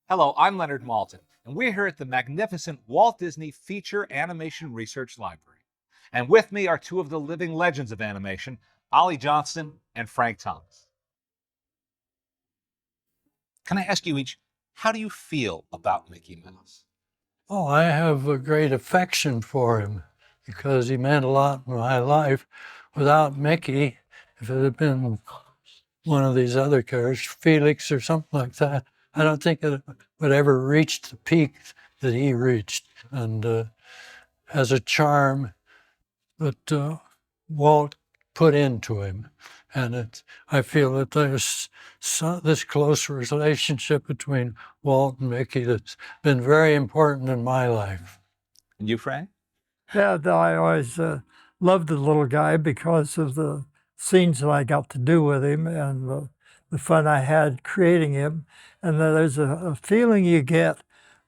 Hello, I'm Leonard Maltin, and we're here at the magnificent Walt Disney Feature Animation Research Library. And with me are two of the living legends of animation, Ollie Johnston and Frank Thomas. Can I ask you each, how do you feel about Mickey Mouse? Oh, I have a great affection for him because he meant a lot in my life. Without Mickey, if it had been one of these other characters, Felix or something like that, I don't think it would ever reach the peak that he reached. And has a charm that Walt put into him. And I feel that there's this close relationship between Walt and Mickey that's been very important in my life. And you, Frank? Yeah, I always loved the little guy because of the scenes that I got to do with him and the fun I had creating him. And then there's a feeling you get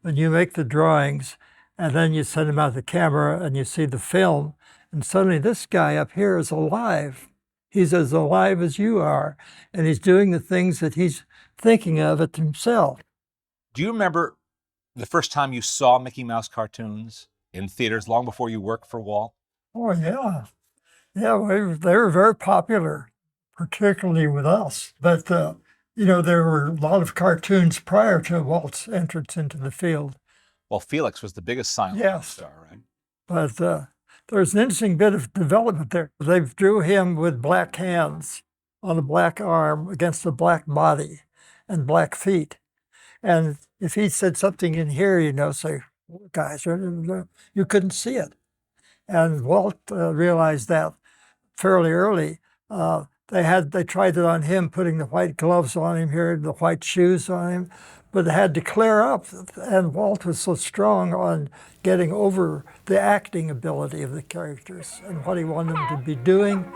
when you make the drawings and then you send them out to the camera and you see the film, and suddenly this guy up here is alive. He's as alive as you are, and he's doing the things that he's thinking of it himself. Do you remember the first time you saw Mickey Mouse cartoons in theaters long before you worked for Walt? Oh, yeah. Yeah, they were very popular, particularly with us. But, there were a lot of cartoons prior to Walt's entrance into the field. Well, Felix was the biggest silent star, right? But there's an interesting bit of development there. They drew him with black hands on a black arm against a black body and black feet. And if he said something in here, say, guys, you couldn't see it. And Walt realized that fairly early. They tried it on him, putting the white gloves on him here, the white shoes on him, but it had to clear up. And Walt was so strong on getting over the acting ability of the characters and what he wanted them to be doing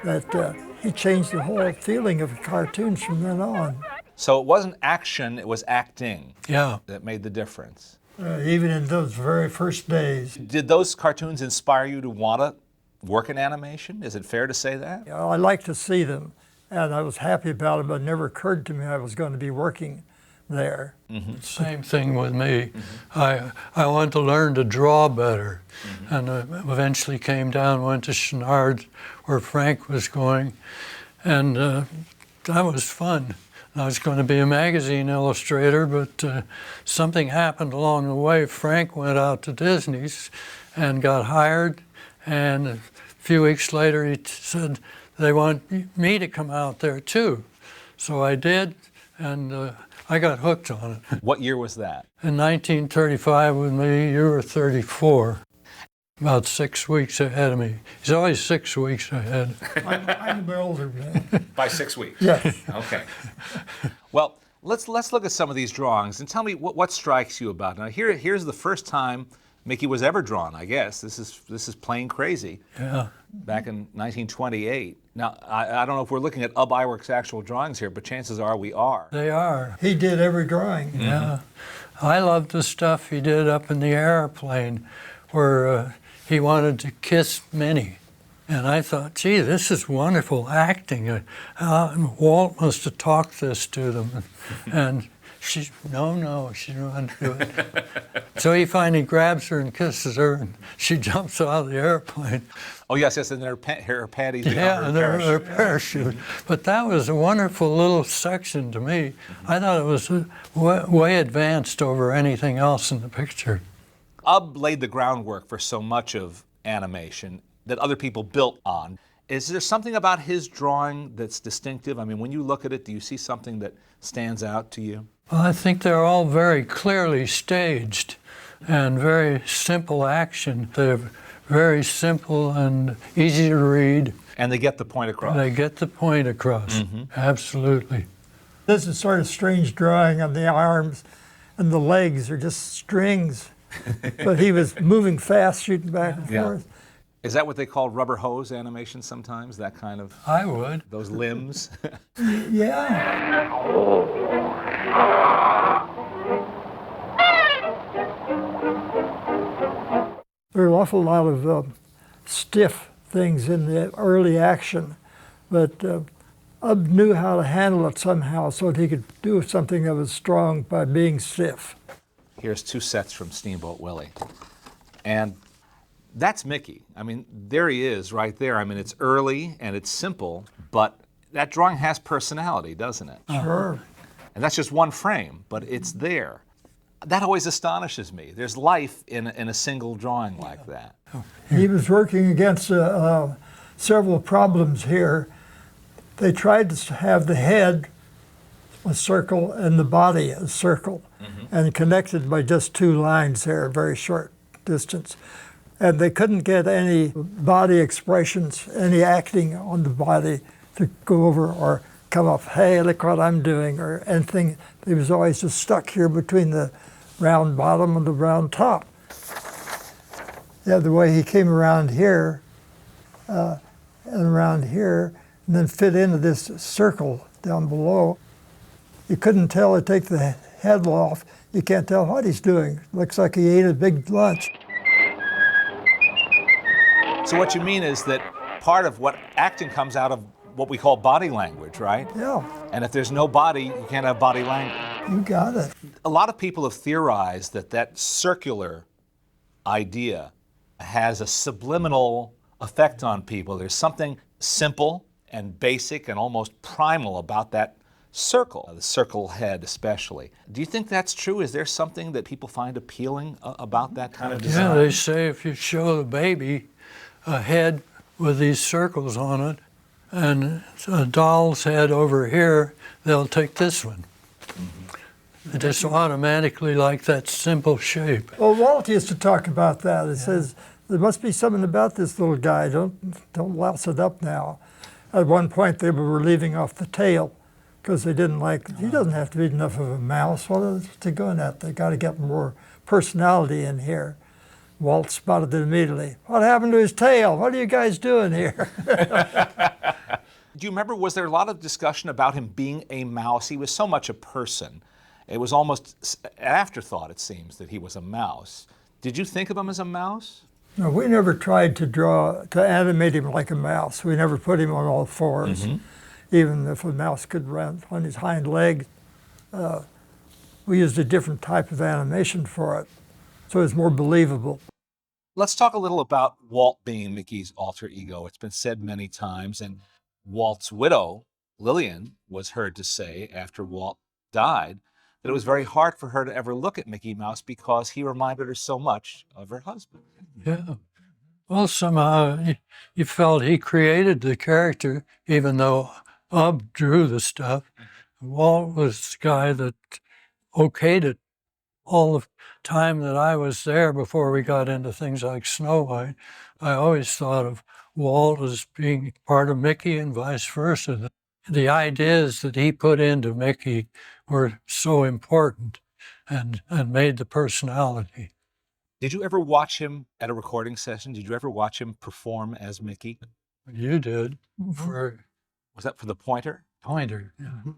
that he changed the whole feeling of the cartoons from then on. So it wasn't action, it was acting. Yeah. That made the difference. Even in those very first days. Did those cartoons inspire you to want to work in animation? Is it fair to say that? I like to see them, and I was happy about it, but it never occurred to me I was going to be working there. Mm-hmm. Same thing with me. Mm-hmm. I wanted to learn to draw better, and eventually came down, went to Chenard, where Frank was going, and that was fun. I was going to be a magazine illustrator, but something happened along the way. Frank went out to Disney's and got hired, and a few weeks later he said, they want me to come out there too. So I did, and I got hooked on it. What year was that? In 1935 with me, you were 34. About 6 weeks ahead of me. He's always 6 weeks ahead. I'm the older man. By 6 weeks? Yes. Okay. Well, let's look at some of these drawings and tell me what strikes you about it. Now here's the first time Mickey was ever drawn, I guess. This is Plain Crazy. Yeah. Back in 1928. Now, I don't know if we're looking at Ub Iwerk's actual drawings here, but chances are we are. They are. He did every drawing. Mm-hmm. Yeah. I loved the stuff he did up in the airplane where he wanted to kiss Minnie. And I thought, gee, this is wonderful acting. Walt must have talked this to them. And she didn't want to do it. So he finally grabs her and kisses her, and she jumps out of the airplane. Oh, yes, and her panties. Yeah, and her parachute. But that was a wonderful little section to me. I thought it was way advanced over anything else in the picture. Ub laid the groundwork for so much of animation that other people built on. Is there something about his drawing that's distinctive? I mean, when you look at it, do you see something that stands out to you? Well, I think they're all very clearly staged and very simple action. They're very simple and easy to read. And they get the point across. They get the point across, absolutely. This is sort of strange drawing of the arms, and the legs are just strings. But he was moving fast, shooting back and forth. Is that what they call rubber hose animation sometimes? That kind of... I would. Those limbs? Yeah. There are an awful lot of stiff things in the early action, but Ub knew how to handle it somehow so that he could do something that was strong by being stiff. Here's 2 sets from Steamboat Willie. And that's Mickey. I mean, there he is right there. I mean, it's early and it's simple, but that drawing has personality, doesn't it? Sure. And that's just one frame, but it's there. That always astonishes me. There's life in a single drawing like that. He was working against several problems here. They tried to have the head a circle and the body a circle, and connected by just 2 lines there, a very short distance. And they couldn't get any body expressions, any acting on the body to go over or come up, hey, look what I'm doing, or anything. He was always just stuck here between the round bottom and the round top. Yeah, the way he came around here and around here, and then fit into this circle down below. You couldn't tell to take the head off. You can't tell what he's doing. Looks like he ate a big lunch. So what you mean is that part of what acting comes out of what we call body language, right? Yeah, And if there's no body, you can't have body language. you got it. A lot of people have theorized that that circular idea has a subliminal effect on people. There's something simple and basic and almost primal about that circle, the circle head especially. Do you think that's true? Is there something that people find appealing about that kind of design? Yeah, they say if you show the baby a head with these circles on it and a doll's head over here, they'll take this one. They just automatically like that simple shape. Well, Walt used to talk about that. He says, there must be something about this little guy. Don't louse it up now. At one point, they were leaving off the tail because they didn't like, he doesn't have to be enough of a mouse. What are they going at? They got to get more personality in here. Walt spotted it immediately. What happened to his tail? What are you guys doing here? Do you remember, was there a lot of discussion about him being a mouse? He was so much a person. It was almost an afterthought, it seems, that he was a mouse. Did you think of him as a mouse? No, we never tried to animate him like a mouse. We never put him on all fours. Even if a mouse could run on his hind leg, we used a different type of animation for it, so it was more believable. Let's talk a little about Walt being Mickey's alter ego. It's been said many times, and Walt's widow, Lillian, was heard to say after Walt died that it was very hard for her to ever look at Mickey Mouse because he reminded her so much of her husband. Yeah. Well, somehow you felt he created the character, even though Ub drew the stuff. Walt was the guy that okayed it all the time that I was there before we got into things like Snow White. I always thought of Walt as being part of Mickey and vice versa. The ideas that he put into Mickey were so important and made the personality. Did you ever watch him at a recording session? Did you ever watch him perform as Mickey? You did for Was that for the Pointer? Pointer. Yeah.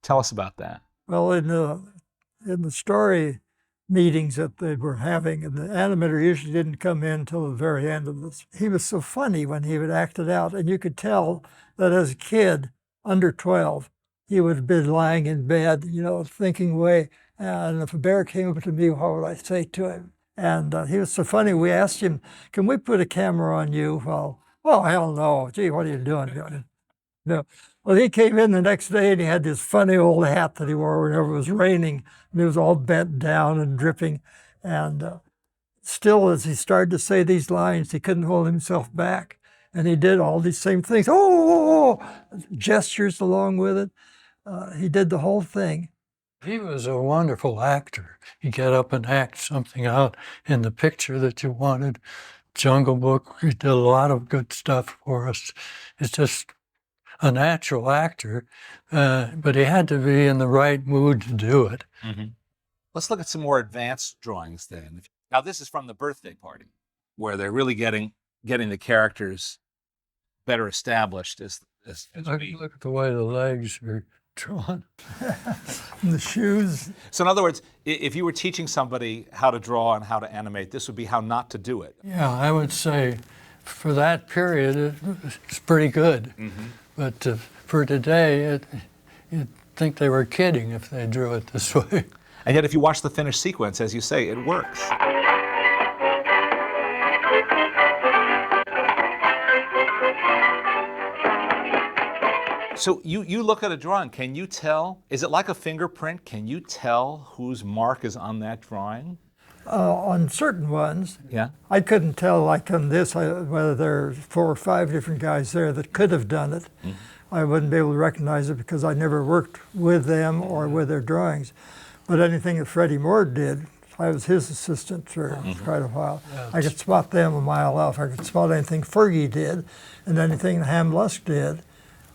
Tell us about that. Well, in the story meetings that they were having, and the animator usually didn't come in until the very end of this. He was so funny when he would act it out, and you could tell that as a kid, under 12, he would have been lying in bed, thinking away, and if a bear came up to me, what would I say to him? And he was so funny, we asked him, can we put a camera on you? Well, hell no. Gee, what are you doing? No. Well, he came in the next day and he had this funny old hat that he wore whenever it was raining, and it was all bent down and dripping. And still, as he started to say these lines, he couldn't hold himself back. And he did all these same things, gestures along with it. He did the whole thing. He was a wonderful actor. He'd get up and act something out in the picture that you wanted. Jungle Book, he did a lot of good stuff for us. It's just a natural actor, but he had to be in the right mood to do it. Let's look at some more advanced drawings then. Now, this is from the birthday party, where they're really getting the characters better established as Look at the way the legs are drawn. And the shoes. So in other words, if you were teaching somebody how to draw and how to animate, this would be how not to do it. Yeah, I would say for that period, it's pretty good. But for today, you'd think they were kidding if they drew it this way. And yet if you watch the finished sequence, as you say, it works. So you look at a drawing, can you tell, is it like a fingerprint? Can you tell whose mark is on that drawing? On certain ones, Yeah. I couldn't tell, like on this, whether there are 4 or 5 different guys there that could have done it. I wouldn't be able to recognize it because I never worked with them or with their drawings. But anything that Freddie Moore did, I was his assistant for quite a while. Yeah. I could spot them a mile off. I could spot anything Fergie did and anything Ham Lusk did.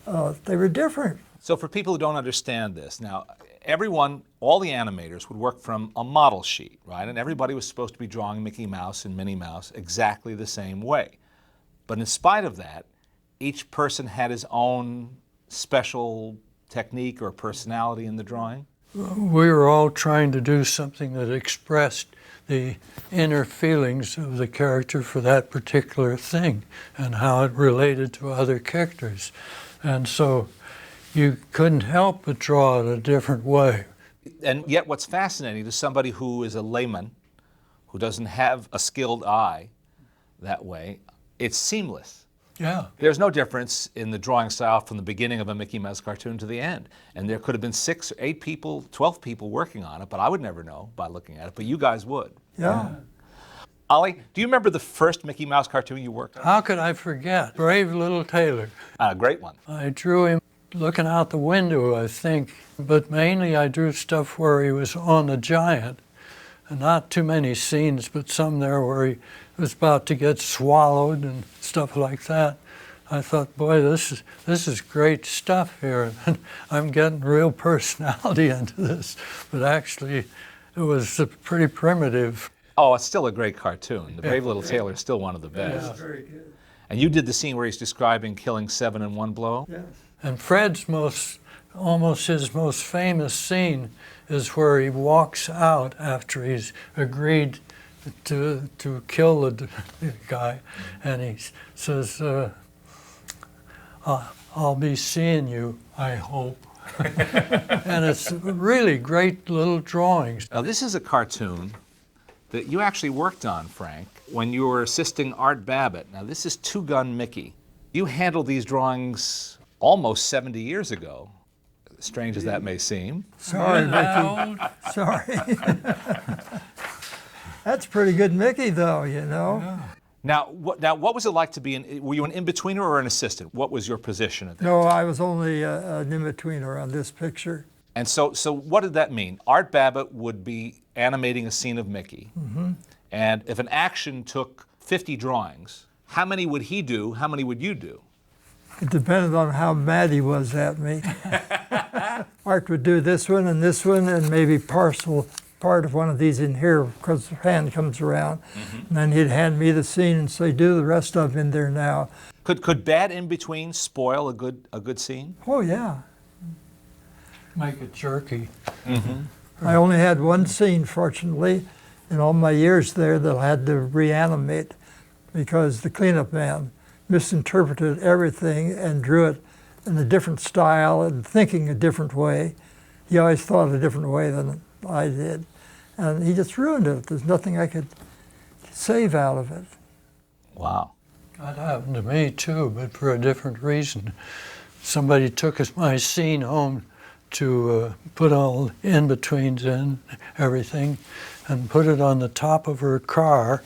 They were different. So for people who don't understand this, now everyone, all the animators would work from a model sheet, right? And everybody was supposed to be drawing Mickey Mouse and Minnie Mouse exactly the same way. But in spite of that, each person had his own special technique or personality in the drawing. We were all trying to do something that expressed the inner feelings of the character for that particular thing and how it related to other characters. And so you couldn't help but draw it a different way. And yet what's fascinating to somebody who is a layman, who doesn't have a skilled eye that way, it's seamless. Yeah. There's no difference in the drawing style from the beginning of a Mickey Mouse cartoon to the end. And there could have been 6 or 8 people, 12 people working on it, but I would never know by looking at it, but you guys would. Yeah. Ollie, do you remember the first Mickey Mouse cartoon you worked on? How could I forget? Brave Little Tailor. A great one. I drew him looking out the window, I think, but mainly I drew stuff where he was on the giant. And not too many scenes, but some there where he was about to get swallowed and stuff like that. I thought, boy, this is great stuff here. And I'm getting real personality into this. But actually, it was pretty primitive. Oh, it's still a great cartoon. The Brave Little Tailor is still one of the best. Yeah. Very good. And you did the scene where he's describing killing 7 in one blow? Yes. And Fred's almost his most famous scene is where he walks out after he's agreed to kill the guy, and he says, I'll be seeing you, I hope. And it's really great little drawings. Now, this is a cartoon that you actually worked on, Frank, when you were assisting Art Babbitt. Now, this is Two Gun Mickey. You handled these drawings almost 70 years ago, strange as that may seem. Sorry, Mickey. Sorry. That's pretty good Mickey, though, you know. Yeah. Now, what was it like to be were you an in-betweener or an assistant? What was your position at that? No, I was only an in-betweener on this picture. And so what did that mean? Art Babbitt would be animating a scene of Mickey, and if an action took 50 drawings, how many would he do? How many would you do? It depended on how mad he was at me. Art would do this one and maybe part of one of these in here because the hand comes around. And then he'd hand me the scene and say, do the rest of them in there now. Could bad in-between spoil a good scene? Oh, yeah. Make it jerky. I only had one scene, fortunately, in all my years there that I had to reanimate because the cleanup man misinterpreted everything and drew it in a different style and thinking a different way. He always thought a different way than I did. And he just ruined it. There's nothing I could save out of it. Wow. That happened to me too, but for a different reason. Somebody took my scene home to put all in-betweens in, everything, and put it on the top of her car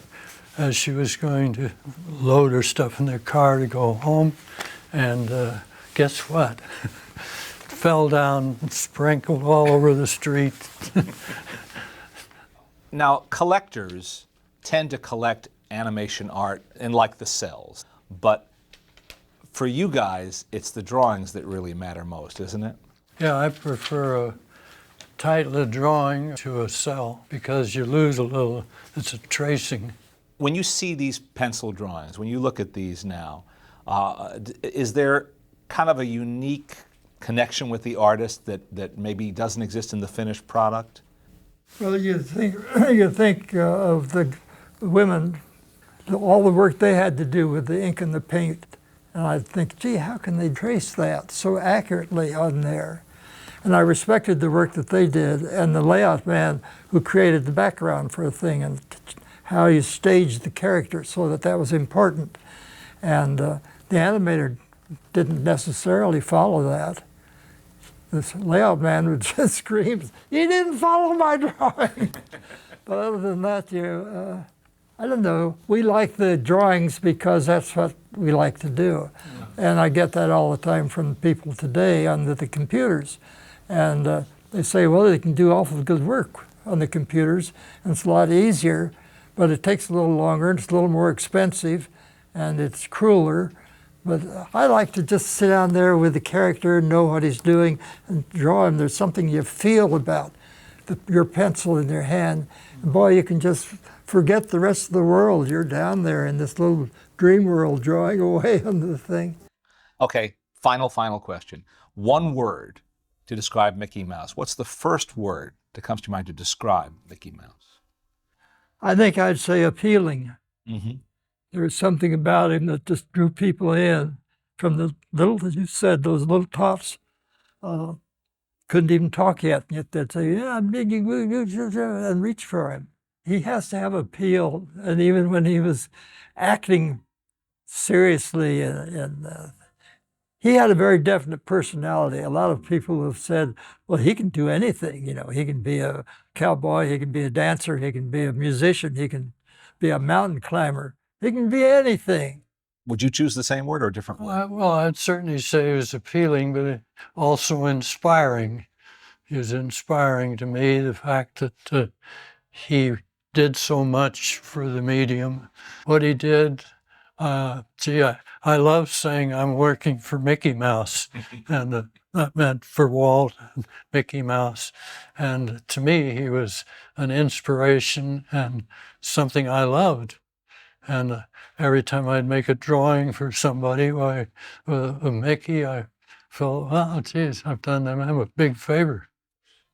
as she was going to load her stuff in their car to go home. And guess what? It fell down and sprinkled all over the street. Now, collectors tend to collect animation art and like the cells, but for you guys, it's the drawings that really matter most, isn't it? Yeah, I prefer a tight little drawing to a cell because you lose a little, it's a tracing. When you see these pencil drawings, when you look at these now, is there kind of a unique connection with the artist that maybe doesn't exist in the finished product? Well, you think of the women, all the work they had to do with the ink and the paint And I think, gee, how can they trace that so accurately on there? And I respected the work that they did, and the layout man who created the background for a thing, and how he staged the character so that that was important. And the animator didn't necessarily follow that. This layout man would just scream, "You didn't follow my drawing!" But other than that, I don't know. We like the drawings because that's what we like to do. And I get that all the time from people today on the computers. And they say, well, they can do awful good work on the computers, and it's a lot easier, but it takes a little longer, and it's a little more expensive, and it's crueler. But I like to just sit down there with the character and know what he's doing and draw him. There's something you feel about your pencil in your hand. And boy, you can just forget the rest of the world. You're down there in this little dream world drawing away on the thing. Okay, final question. One word to describe Mickey Mouse. What's the first word that comes to mind to describe Mickey Mouse? I think I'd say appealing. Mm-hmm. There was something about him that just drew people in. From the little, as you said, those little tots couldn't even talk yet, and yet they'd say, yeah, I'm digging, and reach for him. He has to have appeal, and even when he was acting seriously, he had a very definite personality. A lot of people have said, well, he can do anything. You know, he can be a cowboy, he can be a dancer, he can be a musician, he can be a mountain climber. He can be anything. Would you choose the same word or a different word? Well, I'd certainly say it was appealing, but also inspiring. It was inspiring to me, the fact that he did so much for the medium. What he did, I love saying I'm working for Mickey Mouse, and that meant for Walt and Mickey Mouse. And to me, he was an inspiration and something I loved. And every time I'd make a drawing for somebody, a Mickey, I felt, wow, geez, I've done them a big favor.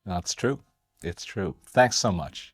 That's true. It's true. Thanks so much.